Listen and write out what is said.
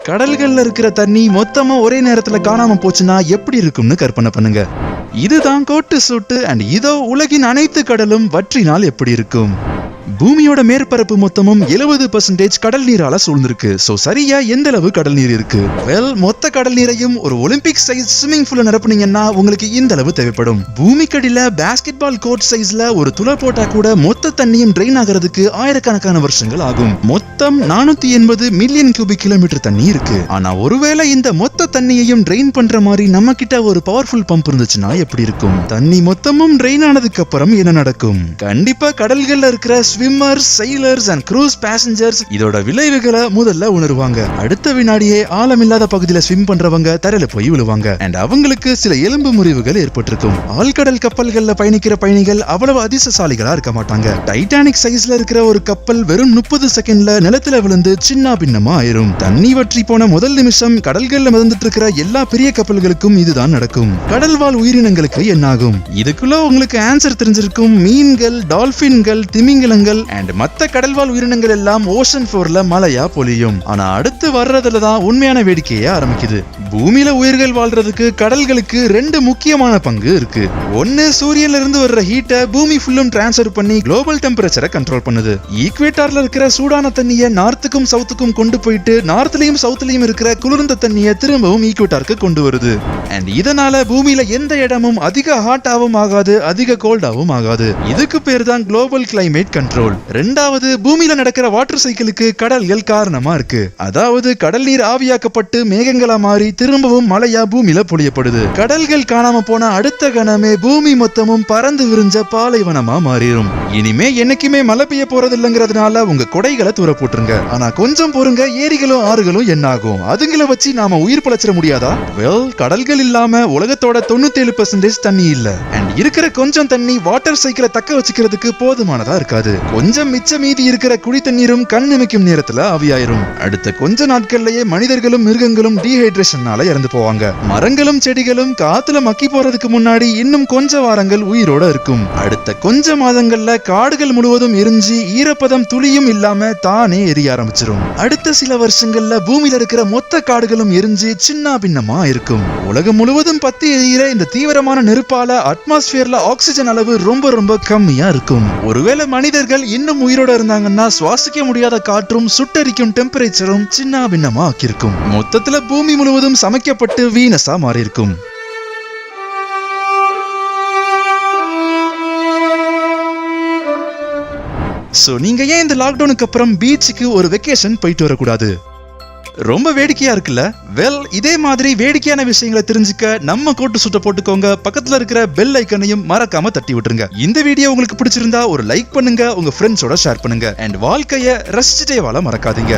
கடல்கள்ல இருக்கிற தண்ணி மொத்தமா ஒரே நேரத்துல காணாம போச்சுன்னா எப்படி இருக்கும்னு கற்பனை பண்ணுங்க. இதுதான் கோட்டு சூட்டு. அண்ட் இதோ உலகின் அனைத்து கடலும் வற்றினால் எப்படி இருக்கும். பூமியோட மேற்பரப்பு மொத்தமும் 70% கடல் நீரால சூழ்ந்திருக்கு. சோ சரியா எந்த அளவு கடல் நீர் இருக்கு? வெல், மொத்த கடல் நீரையும் ஒரு ஒலிம்பிக் சைஸ் ஸ்விம்மிங் பூல்ல நிரப்புனீங்கன்னா உங்களுக்கு இந்த அளவு தேவைப்படும். பூமிக்கடியில பாஸ்கெட் பால் கோர்ட் சைஸ்ல ஒரு துளை போட்டா கூட மொத்த தண்ணியும் ட்ரெயின் ஆகிறதுக்கு ஆயிரக்கணக்கான வருஷங்கள் ஆகும். மொத்தம் 480 மில்லியன் கியூபிக் கிலோமீட்டர் தண்ணி இருக்கு. ஆனா ஒருவேளை இந்த மொத்த தண்ணியையும் ட்ரெயின் பண்ற மாதிரி நம்ம கிட்ட ஒரு பவர்ஃபுல் பம்ப் இருந்துச்சுன்னா எப்படி இருக்கும்? தண்ணி மொத்தமும் ட்ரெயின் ஆனதுக்கு அப்புறம் என்ன நடக்கும்? கண்டிப்பா கடல்கள்ல இருக்கிற swimmers, sailors and cruise passengers இதோட விளைவுகளை முதல்ல உணருவாங்க. அடுத்த வினாடியே ஆழமில்லாத பகுதியில ஸ்விம் பண்றவங்க தரையில போய் விழுவாங்க. அண்ட் அவங்களுக்கு சில எலும்பு முறிவுகள் ஏற்பட்டிருக்கும். ஆழ்கடல் கப்பல்கள்ல பயணிக்கிற பயணிகள் அவ்வளவு அதிர்ஷ்டசாலிகளா இருக்க மாட்டாங்க. டைட்டானிக் சைஸ்ல இருக்கிற ஒரு கப்பல் வெறும் 30 செகண்ட்ல நிலத்துல விழுந்து சின்ன பின்னமா ஆயிரும். தண்ணி வற்றி போன முதல் நிமிஷம் கடல்கள்ல மிதந்துட்டு இருக்கிற எல்லா பெரிய கப்பல்களுக்கும் இதுதான் நடக்கும். கடல்வாழ் உயிரினங்களுக்கு என்னாகும்? இதுக்குள்ள உங்களுக்கு ஆன்சர் தெரிஞ்சிருக்கும். மீன்கள், டால்பின்கள், திமிங்கலங்கள் அண்ட் மத்த கடல்வாழ் உயிரினங்கள் எல்லாம் ஓஷன் ஃப்ளோர்ல மழையா பொழியும். ஆனா அடுத்து வர்றதுல தான் உண்மையான வேடிக்கையே ஆரம்பிக்குது. பூமியில உயிர்கள் வாழ்றதுக்கு கடல்களுக்கு 2 முக்கியமான பங்கு இருக்கு. ஒன்னு, சூரியன்ல இருந்து வர்ற ஹீட்டை பூமி ஃபுல்லும் டிரான்ஸ்ஃபர் பண்ணி குளோபல் டெம்பரேச்சரை கண்ட்ரோல் பண்ணுது. ஈக்வேட்டர்ல இருக்கிற சூடான தண்ணியை நார்த்துக்கும் சவுத்துக்கும் கொண்டு போயிட்டு நார்த்லயும் சவுத்லயும் இருக்கிற குளிர்ந்த தண்ணியை திரும்பவும் ஈக்வேட்டருக்கு கொண்டு வருது. அண்ட் இதனால பூமியில எந்த இடமும் அதிக ஹாட்டாவும் ஆகாது, அதிக கோல்டாவும் ஆகாது. இதுக்கு பேர் தான் குளோபல் கிளைமேட் கண்ட்ரோல். ரெண்டாவது, பூமியில நடக்கிற வாட்டர் சைக்கிளுக்கு கடல்கள் காரணமா இருக்கு. அதாவது கடல் நீர் ஆவியாக்கப்பட்டு மேகங்களா மாறி திரும்பவும் மழையா பூமியில பொழியப்படுது. கடல்கள் காணாம போன அடுத்த கணமே பூமி மொத்தமும் பறந்து விரிஞ்ச பாலைவனமா மாறிடும். இனிமே என்னைக்குமே மழை பெய்ய போறது இல்லங்கிறதுனால உங்க கொடைகளை தூர போட்டுருங்க. ஆனா கொஞ்சம் பொறுங்க, ஏரிகளும் ஆறுகளும் என்ன ஆகும்? அதுங்களை வச்சு நாம உயிர் பழச்சிட முடியாதா? வெல், கடல்கள் இல்லாம உலகத்தோட 97% தண்ணி இல்ல. அண்ட் இருக்கிற கொஞ்சம் தண்ணி வாட்டர் சைக்கிளை தக்க வச்சுக்கிறதுக்கு போதுமானதா இருக்காது. கொஞ்சம் மிச்ச மீதி இருக்கிற குடி தண்ணீரும் கண் நிமிக்கும் நேரத்துல ஆவியாயிரும். அடுத்த கொஞ்ச நாட்கள்லயே மனிதர்களும் மிருகங்களும் டீஹைட்ரேஷனால இறந்து போவாங்க. மரங்களும் செடிகளும் காத்துல மக்கி போறதுக்கு முன்னாடி இன்னும் கொஞ்ச வாரங்கள் உயிரோட இருக்கும். அடுத்த கொஞ்ச மாதங்கள்ல காடுகள் முழுவதும் எரிஞ்சு ஈரப்பதம் துளியும் இல்லாம தானே எரிய ஆரம்பிச்சிரும். அடுத்த சில வருஷங்கள்ல பூமியில இருக்கிற மொத்த காடுகளும் எரிஞ்சு சின்ன பின்னமா இருக்கும். உலகம் முழுவதும் பத்தி எரியிற இந்த தீவிரமான நெருப்பால அட்மாஸ்பியர்ல ஆக்சிஜன் அளவு ரொம்ப ரொம்ப கம்மியா இருக்கும். ஒருவேளை மனிதர்கள் இன்னும் உயிரோட இருந்தாங்கன்னா சுவாசிக்க முடியாத காற்றும் சுட்டரிக்கும் டெம்பரேச்சரும் சின்ன பின்னமா ஆக்கியிருக்கும். மொத்தத்துல பூமி முழுவதும் சமைக்கப்பட்டு வீனஸா மாறி இருக்கும். சோ நீங்க ஏன் இந்த லாக்டவுனுக்கு அப்புறம் பீச்சுக்கு ஒரு வெக்கேஷன் போயிட்டு வரக்கூடாது? ரொம்ப வேடிக்கையா இருக்குல்ல? வெல், இதே மாதிரி வேடிக்கையான விஷயங்களை தெரிஞ்சுக்க நம்ம கோட்டு சுட்ட போட்டுக்கோங்க. பக்கத்துல இருக்கிற பெல் ஐக்கனையும் மறக்காம தட்டி விட்டுருங்க. இந்த வீடியோ உங்களுக்கு பிடிச்சிருந்தா ஒரு லைக் பண்ணுங்க, உங்க ஃப்ரெண்ட்ஸோட ஷேர் பண்ணுங்க. அண்ட் வாழ்க்கைய ரசிச்சுட்டே வாழ மறக்காதீங்க.